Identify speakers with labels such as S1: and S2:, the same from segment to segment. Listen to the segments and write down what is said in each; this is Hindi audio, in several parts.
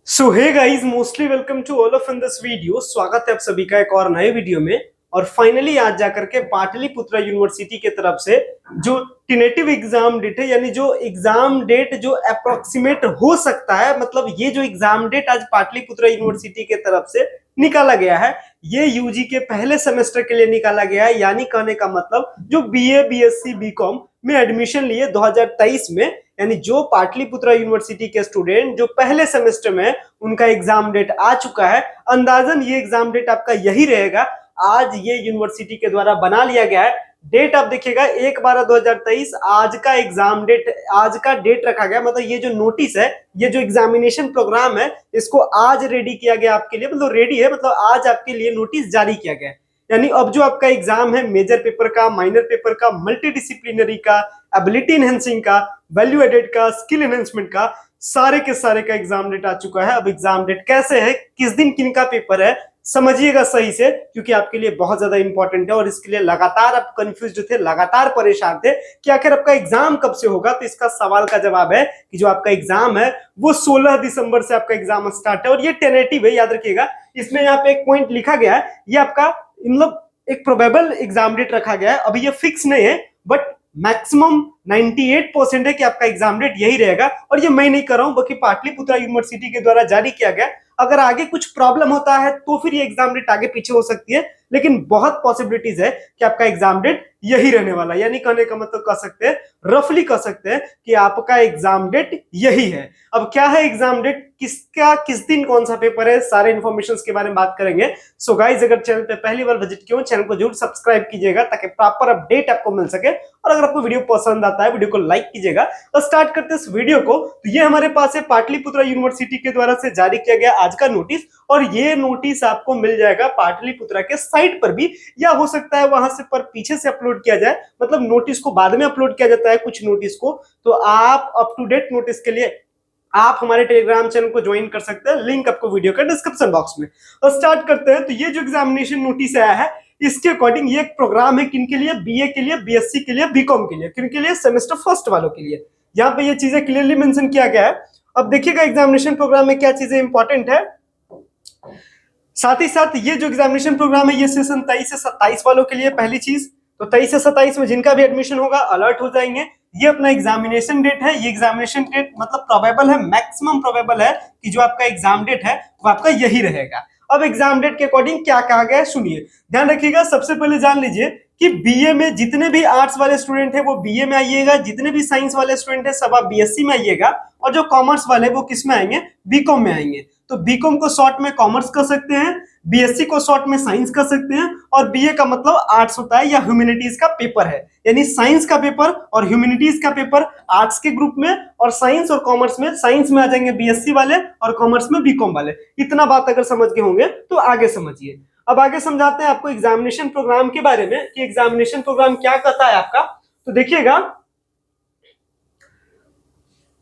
S1: So hey guys, mostly welcome to all of in this video. स्वागत है आप सभी का एक और नए वीडियो में। और फाइनली आज जाकर के पाटलिपुत्रा यूनिवर्सिटी की तरफ से जो टेनेटिव एग्जाम डेट है, यानी जो एग्जाम डेट जो अप्रोक्सीमेट हो सकता है, मतलब ये जो एग्जाम डेट आज पाटलिपुत्रा यूनिवर्सिटी की तरफ से निकाला गया है, ये यूजी के पहले सेमेस्टर के लिए निकाला गया है। यानी कहने का मतलब जो बीए, बीएससी, बीकॉम में एडमिशन लिए 2023 में, यानी जो पाटलिपुत्रा यूनिवर्सिटी के स्टूडेंट जो पहले सेमेस्टर में उनका एग्जाम डेट आ चुका है, अंदाजन ये एग्जाम डेट आपका यही रहेगा। आज ये यूनिवर्सिटी के द्वारा बना लिया गया है। डेट आप देखिएगा 1/12/2023 आज का एग्जाम डेट, आज का डेट रखा गया। मतलब ये जो नोटिस है, ये जो एग्जामिनेशन प्रोग्राम है, इसको आज रेडी किया गया आपके लिए। मतलब रेडी है, मतलब आज आपके लिए नोटिस जारी किया गया है। यानी अब जो आपका एग्जाम है, मेजर पेपर का, माइनर पेपर का, मल्टी डिसिप्लिनरी का, एबिलिटी एनहेंसिंग का, वैल्यू एडेड का, स्किल एनहेंसमेंट का, सारे के सारे का एग्जाम डेट आ चुका है। अब एग्जाम डेट कैसे है, किस दिन किन का पेपर है, समझिएगा सही से, क्योंकि आपके लिए बहुत ज्यादा इंपॉर्टेंट है। और इसके लिए लगातार आप कंफ्यूज थे, लगातार परेशान थे कि आखिर आपका एग्जाम कब से होगा। तो इसका सवाल का जवाब है कि जो आपका एग्जाम है वो 16 दिसंबर से आपका एग्जाम स्टार्ट है। और ये टेनेटिव है, याद रखिएगा। इसमें यहाँ पे एक पॉइंट लिखा गया है, ये आपका मतलब एक प्रोबेबल एग्जाम डेट रखा गया है। अभी ये फिक्स नहीं है, बट मैक्सिमम 98% है कि आपका एग्जाम डेट यही रहेगा। और ये मैं नहीं कर रहा हूं, बल्कि पाटलिपुत्रा यूनिवर्सिटी के द्वारा जारी किया गया। अगर आगे कुछ प्रॉब्लम होता है तो फिर ये एग्जाम डेट आगे पीछे हो सकती है, लेकिन बहुत पॉसिबिलिटीज है कि आपका एग्जाम डेट यही रहने वाला है। यानी कहने का मतलब कह सकते हैं, रफली कह सकते हैं कि आपका एग्जाम डेट यही है। अब क्या है एग्जाम डेट, किसका किस दिन कौन सा पेपर है, सारे इंफॉर्मेशन के बारे में बात करेंगे। सो गाइज, अगर चैनल पे पहली बार विजिट किया हो, चैनल को जरूर सब्सक्राइब कीजिएगा ताकि प्रॉपर अपडेट आपको मिल सके। और अगर आपको वीडियो पसंद आता है, वीडियो को लाइक कीजिएगा। तो स्टार्ट करते हैं इस वीडियो को। तो ये हमारे पास है पाटलिपुत्रा यूनिवर्सिटी के द्वारा से जारी किया गया आज का नोटिस। और ये नोटिस आपको मिल जाएगा पाटलिपुत्रा के साइट पर भी, या हो सकता है वहां से पर पीछे से अपलोड किया जाए। मतलब नोटिस को बाद में अपलोड किया जाता है कुछ नोटिस को। तो आप अप टू डेट नोटिस के लिए आप हमारे टेलीग्राम चैनल को ज्वाइन कर सकते हैं, लिंक आपको वीडियो का डिस्क्रिप्शन बॉक्स में। और स्टार्ट करते हैं। तो ये जो एग्जामिनेशन नोटिस आया है, इसके अकॉर्डिंग ये एक प्रोग्राम है किन के लिए, बीए के लिए, बीएससी के लिए, बीकॉम के लिए, किनके लिए, सेमेस्टर फर्स्ट वालों के लिए। यहाँ पे ये चीजें क्लियरली मेंशन किया गया है। अब देखिएगा एग्जामिनेशन प्रोग्राम में क्या चीजें इंपॉर्टेंट है। साथ ही साथ ये जो एग्जामिनेशन प्रोग्राम है, ये सेशन 23 से 27 वालों के लिए। पहली चीज तो 23 से 27 में जिनका भी एडमिशन होगा अलर्ट हो जाएंगे। ये अपना एग्जामिनेशन डेट है। ये एग्जामिनेशन डेट मतलब प्रोबेबल है, मैक्सिमम प्रोबेबल है कि जो आपका एग्जाम डेट है वो आपका यही रहेगा। अब एग्जाम डेट के अकॉर्डिंग क्या कहा गया है सुनिए, ध्यान रखिएगा। सबसे पहले जान लीजिए कि बीए में जितने भी आर्ट्स वाले स्टूडेंट है वो बीए में आइएगा, जितने भी साइंस वाले स्टूडेंट है सब आप बीएससी में आइएगा, और जो कॉमर्स वाले वो किस में आएंगे, बीकॉम में आएंगे। तो बीकॉम को शॉर्ट में कॉमर्स कर सकते हैं, बीएससी को शॉर्ट में साइंस कर सकते हैं, और बीए का मतलब आर्ट्स होता है या ह्यूमैनिटीज का पेपर है। यानी साइंस का पेपर और ह्यूमैनिटीज का पेपर आर्ट्स के ग्रुप में, और साइंस और कॉमर्स में, साइंस में आ जाएंगे बीएससी वाले और कॉमर्स में बीकॉम वाले। इतना बात अगर समझ गए होंगे तो आगे समझिए। अब आगे समझाते हैं आपको एग्जामिनेशन प्रोग्राम के बारे में कि एग्जामिनेशन प्रोग्राम क्या कहता है आपका। तो देखिएगा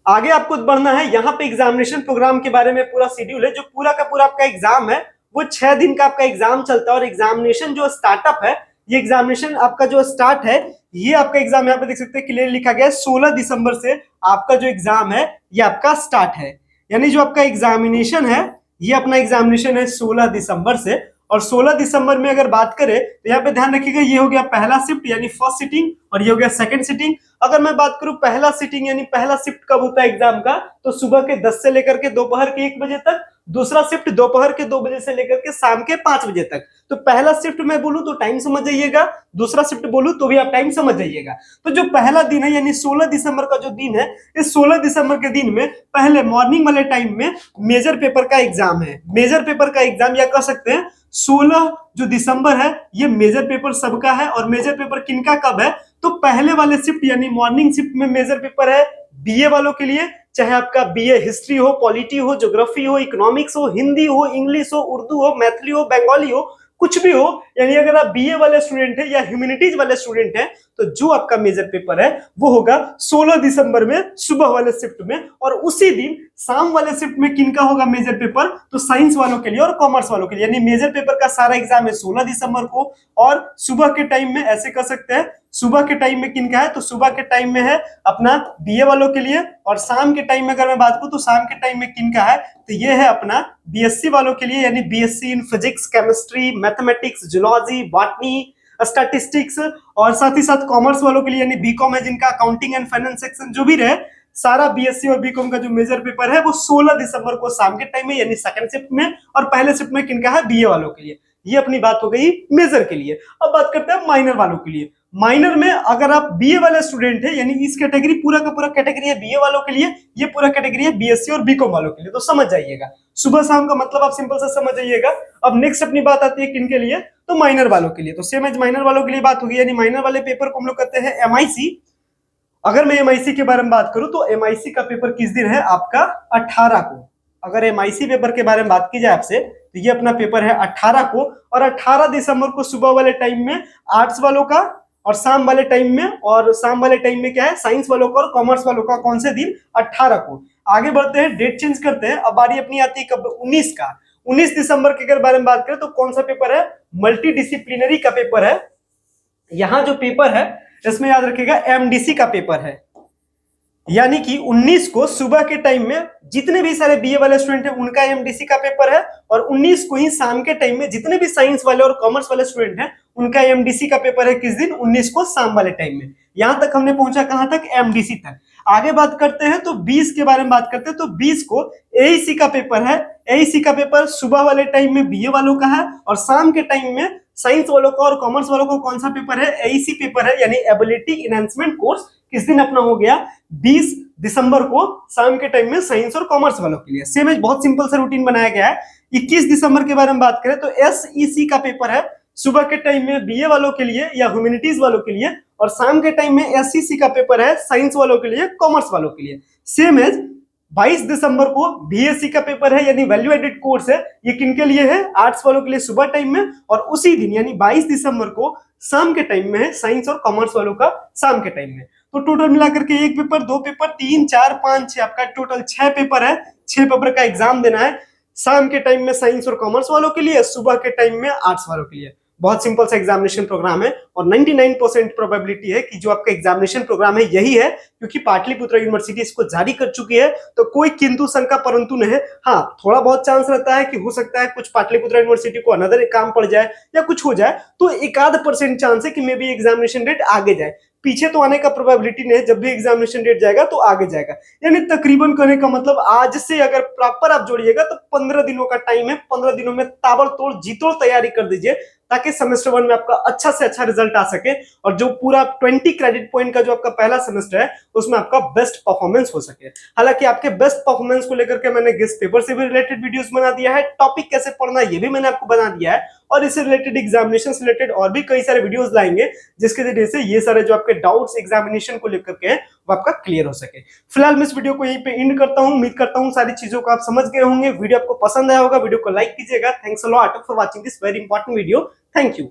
S1: आगे आपको बढ़ना है। यहाँ पे एग्जामिनेशन प्रोग्राम के बारे में पूरा शेड्यूल है। जो पूरा का पूरा आपका एग्जाम है वो 6 दिन का आपका एग्जाम चलता है। और एग्जामिनेशन जो स्टार्टअप है, ये एग्जामिनेशन आपका जो स्टार्ट है, ये आपका एग्जाम यहाँ पे देख सकते हैं क्लियर लिखा गया है 16 दिसंबर से आपका जो एग्जाम है ये आपका स्टार्ट है। यानी जो आपका एग्जामिनेशन है ये अपना एग्जामिनेशन है 16 दिसंबर से। और 16 दिसंबर में अगर बात करें तो यहाँ पे ध्यान रखिएगा, ये हो गया पहला शिफ्ट यानी फर्स्ट सिटिंग, और ये हो गया सेकंड सिटिंग। अगर मैं बात करूं पहला सिटिंग यानी पहला शिफ्ट कब होता है एग्जाम का, तो सुबह के 10 से लेकर के दोपहर के 1 बजे तक। दूसरा शिफ्ट दोपहर के 2 बजे से लेकर के शाम के 5 बजे तक। तो पहला शिफ्ट मैं बोलूं तो टाइम समझ जाइएगा, दूसरा शिफ्ट बोलूं तो भी आप टाइम समझ जाइएगा। तो जो पहला दिन है यानी 16 दिसंबर का जो दिन है, इस 16 दिसंबर के दिन में पहले मॉर्निंग वाले टाइम में मेजर पेपर का एग्जाम है। मेजर पेपर का एग्जाम या कह सकते हैं 16 जो दिसंबर है ये मेजर पेपर सबका है। और मेजर पेपर किनका कब है, तो पहले वाले शिफ्ट यानी मॉर्निंग शिफ्ट में मेजर पेपर है बीए वालों के लिए। चाहे आपका बीए हिस्ट्री हो, पॉलिटी हो, ज्योग्राफी हो, इकोनॉमिक्स हो, हिंदी हो, इंग्लिश हो, उर्दू हो, मैथिली हो, बंगाली हो, कुछ भी हो। यानी अगर आप बीए वाले स्टूडेंट है या ह्यूमैनिटीज वाले स्टूडेंट है तो जो आपका मेजर पेपर है वो होगा 16 दिसंबर में सुबह वाले शिफ्ट में। और उसी दिन शाम वाले शिफ्ट में किनका होगा मेजर पेपर, तो साइंस वालों के लिए और कॉमर्स वालों के लिए। यानी मेजर पेपर का सारा एग्जाम है 16 दिसंबर को, और सुबह के टाइम में ऐसे कर सकते हैं, सुबह के टाइम में किनका है, तो सुबह के टाइम में है अपना बीए वालों के लिए, और शाम के टाइम में अगर मैं बात करूं तो शाम के टाइम में किनका है, तो ये है अपना बीएससी वालों के लिए, यानी BSc in physics, chemistry, mathematics, zoology, botany, statistics. और साथ ही साथ कॉमर्स वालों के लिए यानी बीकॉम है जिनका अकाउंटिंग एंड फाइनेंस सेक्शन जो भी रहे, सारा बीएससी और बीकॉम का जो मेजर पेपर है वो 16 दिसंबर को शाम के टाइम में यानी सेकंड शिफ्ट में, और पहले शिफ्ट में किनका है, बीए वालों के लिए। ये अपनी बात हो गई मेजर के लिए। अब बात करते हैं माइनर वालों के लिए। माइनर में अगर आप बीए वाले स्टूडेंट है, यानी इस कैटेगरी पूरा का पूरा कैटेगरी है बीए वालों के लिए, ये पूरा कैटेगरी है बीएससी और बीकॉम वालों के लिए, तो समझ जाइएगा सुबह शाम का मतलब आप सिंपल से समझ जाइएगा। अब नेक्स्ट अपनी बात आती है किनके लिए, तो माइनर वालों के लिए। तो सेम एज माइनर वालों के लिए बात होगी, यानी माइनर वाले पेपर को हम लोग कहते हैं एमआईसी। अगर मैं एमआईसी के बारे में बात करूं तो एमआईसी का पेपर किस दिन है आपका, 18 को। अगर एमआईसी पेपर के बारे में बात की जाए आपसे तो ये अपना पेपर है 18 को, और 18 दिसंबर को सुबह वाले टाइम में आर्ट्स वालों का, और शाम वाले टाइम में, और शाम वाले टाइम में क्या है, साइंस वालों का और कॉमर्स वालों का। कौन से दिन, 18 को। आगे बढ़ते हैं, डेट चेंज करते हैं। अब बारी अपनी आती है कब, 19 का। 19 दिसंबर के अगर बारे में बात करें तो कौन सा पेपर है, मल्टी डिसिप्लिनरी का पेपर है। यहां जो पेपर है इसमें याद रखिएगा एमडीसी का पेपर है, यानी कि 19 को सुबह के टाइम में जितने भी सारे बीए वाले स्टूडेंट हैं उनका एमडीसी का पेपर है, और 19 को ही शाम के टाइम में जितने भी साइंस वाले और कॉमर्स वाले स्टूडेंट हैं उनका एमडीसी का पेपर है किस दिन, 19 को शाम वाले टाइम में। यहां तक हमने पहुंचा कहां तक, एमडीसी तक। आगे बात करते हैं तो 20 के बारे में बात करते हैं, तो 20 को एईसी का पेपर है। एईसी का पेपर सुबह वाले टाइम में बीए वालों का है, और शाम के टाइम में साइंस वालों का और कॉमर्स वालों को कौन सा पेपर है, एईसी पेपर है, यानी एबिलिटी इनहेंसमेंट कोर्स। किस दिन अपना हो गया, 20 दिसंबर को शाम के टाइम में साइंस और कॉमर्स वालों के लिए। सेम है, बहुत सिंपल सा रूटीन बनाया गया है। 21 दिसंबर के बारे में बात करें तो एसईसी का पेपर है, सुबह के टाइम में बीए वालों के लिए या ह्यूमैनिटीज वालों के लिए, और शाम के टाइम में एसईसी का पेपर है साइंस वालों के लिए, कॉमर्स वालों के लिए। सेम है, 22 दिसंबर को बीएससी का पेपर है, यानी वैल्यू एडेड कोर्स है। ये किनके लिए है, आर्ट्स वालों के लिए सुबह टाइम में, और उसी दिन यानी 22 दिसंबर को शाम के टाइम में है साइंस और कॉमर्स वालों का शाम के टाइम में। तो टोटल मिलाकर के एक पेपर, दो पेपर, 3, 4, 5, 6, आपका टोटल 6 पेपर है। 6 पेपर का एग्जाम देना है, शाम के टाइम में साइंस और कॉमर्स वालों के लिए, सुबह के टाइम में आर्ट्स वालों के लिए। बहुत सिंपल सा एग्जामिनेशन प्रोग्राम है, और 99% प्रोबेबिलिटी है कि जो आपका एग्जामिनेशन प्रोग्राम है यही है, क्योंकि पाटलिपुत्र यूनिवर्सिटी इसको जारी कर चुकी है। तो कोई किंतु शंका परंतु नहीं है। हाँ, थोड़ा बहुत चांस रहता है कि हो सकता है कुछ पाटलिपुत्र यूनिवर्सिटी को अनदर काम पड़ जाए या कुछ हो जाए, तो 1-8% चांस है कि मे बी एग्जामिनेशन डेट आगे जाए। पीछे तो आने का प्रोबेबिलिटी नहीं है, जब भी एग्जामिनेशन डेट जाएगा तो आगे जाएगा। यानी तकरीबन कहने का मतलब आज से अगर प्रॉपर आप जोड़िएगा तो 15 दिनों का टाइम है। 15 दिनों में ताबड़तोड़ जीतोड़ तैयारी कर दीजिए, ताकि सेमेस्टर 1 में आपका अच्छा से अच्छा रिजल्ट आ सके, और जो पूरा 20 क्रेडिट पॉइंट का जो आपका पहला सेमेस्टर है उसमें आपका बेस्ट परफॉर्मेंस हो सके। हालांकि आपके बेस्ट परफॉर्मेंस को लेकर के मैंने गेस्ट पेपर से भी रिलेटेड वीडियोस बना दिया है, टॉपिक कैसे पढ़ना ये भी मैंने आपको बना दिया है, और इससे रिलेटेड एग्जामिनेशन से रिलेटेड और भी कई सारे वीडियोस लाएंगे, जिसके जरिए से ये सारे जो आपके डाउट्स एग्जामिनेशन को लेकर के हैं वो आपका क्लियर हो सके। फिलहाल मैं इस वीडियो को यहीं पे एंड करता हूं। उम्मीद करता हूं सारी चीजों को आप समझ गए होंगे। वीडियो आपको पसंद आया होगा, वीडियो को लाइक कीजिएगा। Thanks a lot for watching this very important video. Thank you.